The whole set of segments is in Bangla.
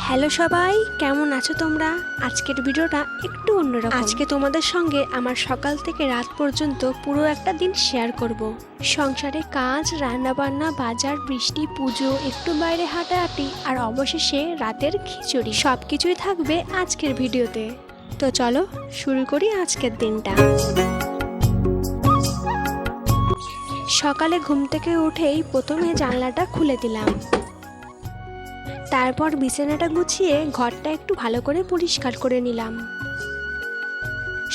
হ্যালো সবাই, কেমন আছো তোমরা? আজকের ভিডিওটা একটু অন্যরকম। আজকে তোমাদের সঙ্গে আমার সকাল থেকে রাত পর্যন্ত পুরো একটা দিন শেয়ার করব। সংসারে কাজ, রান্নাবান্না, বাজার, বৃষ্টি, পুজো, একটু বাইরে হাঁটাহাঁটি আর অবশেষে রাতের খিচুড়ি, সব কিছুই থাকবে আজকের ভিডিওতে। তো চলো শুরু করি আজকের দিনটা। সকালে ঘুম থেকে উঠেই প্রথমে জানলাটা খুলে দিলাম। তারপর বিছানাটা গুছিয়ে ঘরটা একটু ভালো করে পরিষ্কার করে নিলাম।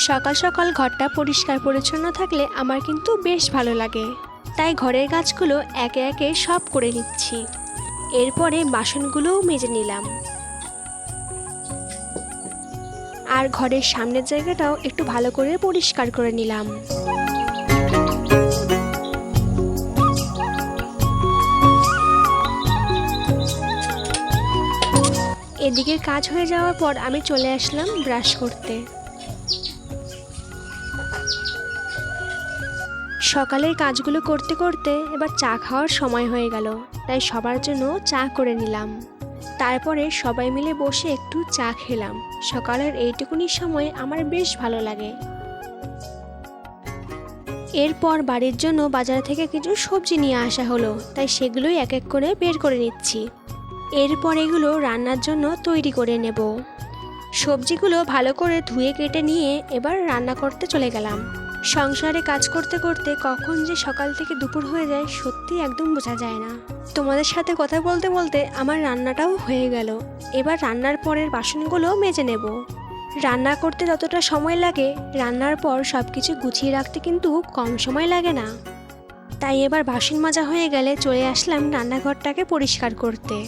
সকাল সকাল ঘরটা পরিষ্কার পরিচ্ছন্ন থাকলে আমার কিন্তু বেশ ভালো লাগে, তাই ঘরের কাজগুলো একে একে সব করে নিচ্ছি। এরপরে বাসনগুলোও মেজে নিলাম, আর ঘরের সামনের জায়গাটাও একটু ভালো করে পরিষ্কার করে নিলাম। এদিকের কাজ হয়ে যাওয়ার পর আমি চলে আসলাম ব্রাশ করতে। সকালের কাজগুলো করতে করতে এবার চা খাওয়ার সময় হয়ে গেল, তাই সবার জন্য চা করে নিলাম। তারপরে সবাই মিলে বসে একটু চা খেলাম। সকালের এইটুকুনি সময় আমার বেশ ভালো লাগে। এরপর বাড়ির জন্য বাজার থেকে কিছু সবজি নিয়ে আসা হলো, তাই সেগুলোই এক এক করে বের করে নিচ্ছি। এরপর এগুলো রান্নার জন্য তৈরি করে নেব। সবজিগুলো ভালো করে ধুয়ে কেটে নিয়ে এবার রান্না করতে চলে গেলাম। সংসারে কাজ করতে করতে কখন যে সকাল থেকে দুপুর হয়ে যায় সত্যি একদম বোঝা যায় না। তোমাদের সাথে কথা বলতে বলতে আমার রান্নাটাও হয়ে গেল। এবার রান্নার পরের বাসনগুলো মেজে নেব। রান্না করতে যতটা সময় লাগে, রান্নার পর সব কিছু গুছিয়ে রাখতে কিন্তু কম সময় লাগে না। তাই এবার বাসন মাজা হয়ে গেলে চলে আসলাম রান্নাঘরটাকে পরিষ্কার করতে।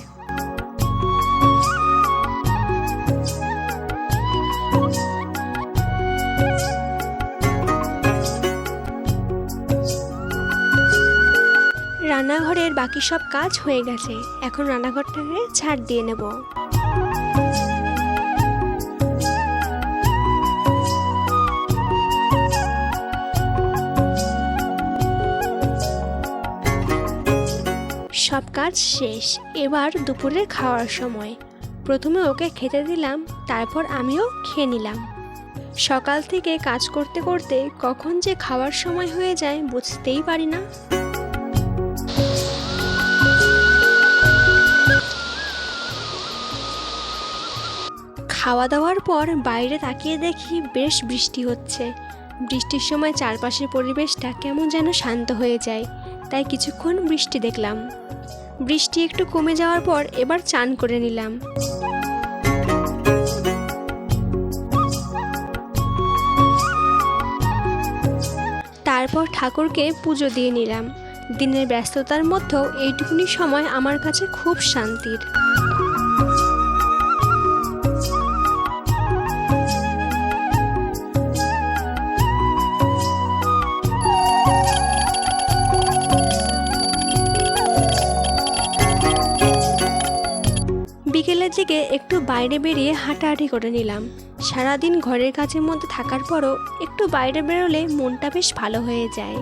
রান্নাঘরের বাকি সব কাজ হয়ে গেছে, এখন রান্নাঘরটাকে ঝাড় দিয়ে নেব। সব কাজ শেষ, এবার দুপুরে খাওয়ার সময়। প্রথমে ওকে খেতে দিলাম, তারপর আমিও খেয়ে নিলাম। সকাল থেকে কাজ করতে করতে কখন যে খাওয়ার সময় হয়ে যায় বুঝতেই পারি না। খাওয়া দাওয়ার পর বাইরে তাকিয়ে দেখি বেশ বৃষ্টি হচ্ছে। বৃষ্টির সময় চারপাশের পরিবেশটা কেমন যেন শান্ত হয়ে যায়, তাই কিছুক্ষণ বৃষ্টি দেখলাম। বৃষ্টি একটু কমে যাওয়ার পর এবার চান করে নিলাম। তারপর ঠাকুরকে পুজো দিয়ে নিলাম। দিনের ব্যস্ততার মধ্যেও এইটুকুনি সময় আমার কাছে খুব শান্তির। বিকেলের দিকে একটু বাইরে বেরিয়ে হাঁটাহাঁটি করে নিলাম। সারাদিন ঘরের কাজের মধ্যে থাকার পরও একটু বাইরে বেরোলে মনটা বেশ ভালো হয়ে যায়।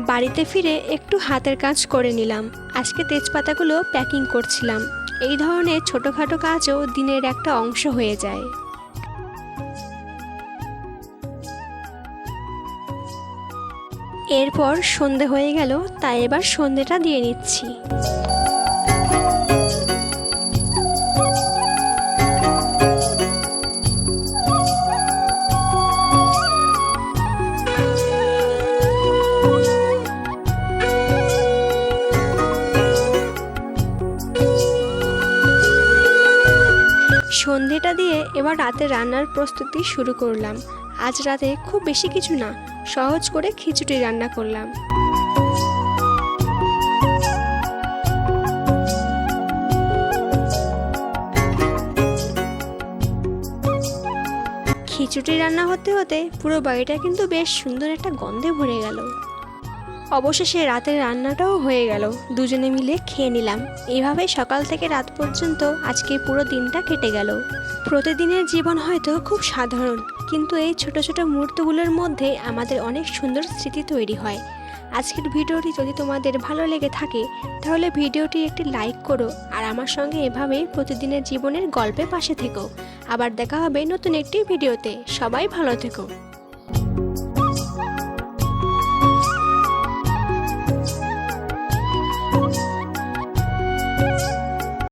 বাড়িতে ফিরে একটু হাতের কাজ করে নিলাম। আজকে তেজপাতাগুলো প্যাকিং করছিলাম। এই ধরনের ছোটোখাটো কাজও দিনের একটা অংশ হয়ে যায়। এরপর সন্ধে হয়ে গেল, তাই এবার সন্ধেটা দিয়ে নিচ্ছি। সন্ধেটা দিয়ে এবার রাতে রান্নার প্রস্তুতি শুরু করলাম। আজ রাতে খুব বেশি কিছু না, সহজ করে খিচুড়ি রান্না করলাম। খিচুড়ি রান্না হতে হতে পুরো বাড়িটা কিন্তু বেশ সুন্দর একটা গন্ধে ভরে গেল। অবশেষে রাতের রান্নাটাও হয়ে গেল, দুজনে মিলে খেয়ে নিলাম। এইভাবে সকাল থেকে রাত পর্যন্ত আজকে পুরো দিনটা কেটে গেল। প্রতিদিনের জীবন হয়তো খুব সাধারণ, কিন্তু এই ছোট ছোট মুহূর্তগুলোর মধ্যে আমাদের অনেক সুন্দর স্মৃতি তৈরি হয়। আজকের ভিডিওটি যদি তোমাদের ভালো লেগে থাকে তাহলে ভিডিওটি একটি লাইক করো আর আমার সঙ্গে এভাবেই প্রতিদিনের জীবনের গল্পে পাশে থেকো। আবার দেখা হবে নতুন একটি ভিডিওতে। সবাই ভালো থেকো।